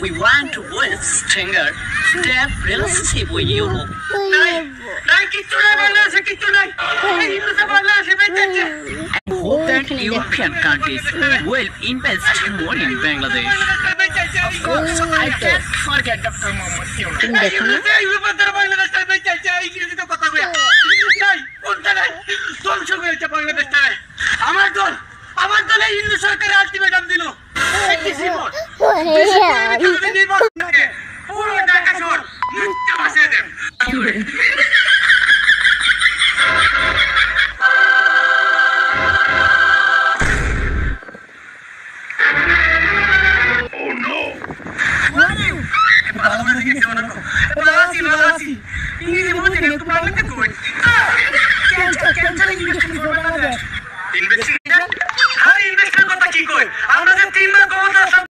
We want to build stronger step relationship with Europe. I hope that European countries will invest more in Bangladesh. Of course, I can't forget Dr. Mohammed Yunus. আমার দলে হিন্দু সরকার ultimatum দিল পুরো ঢাকা শহর মুক্ত ভাষায় দেন ভালো করে দেখি কেমন ইংরেজি বলতে একটু বাংলাতে কই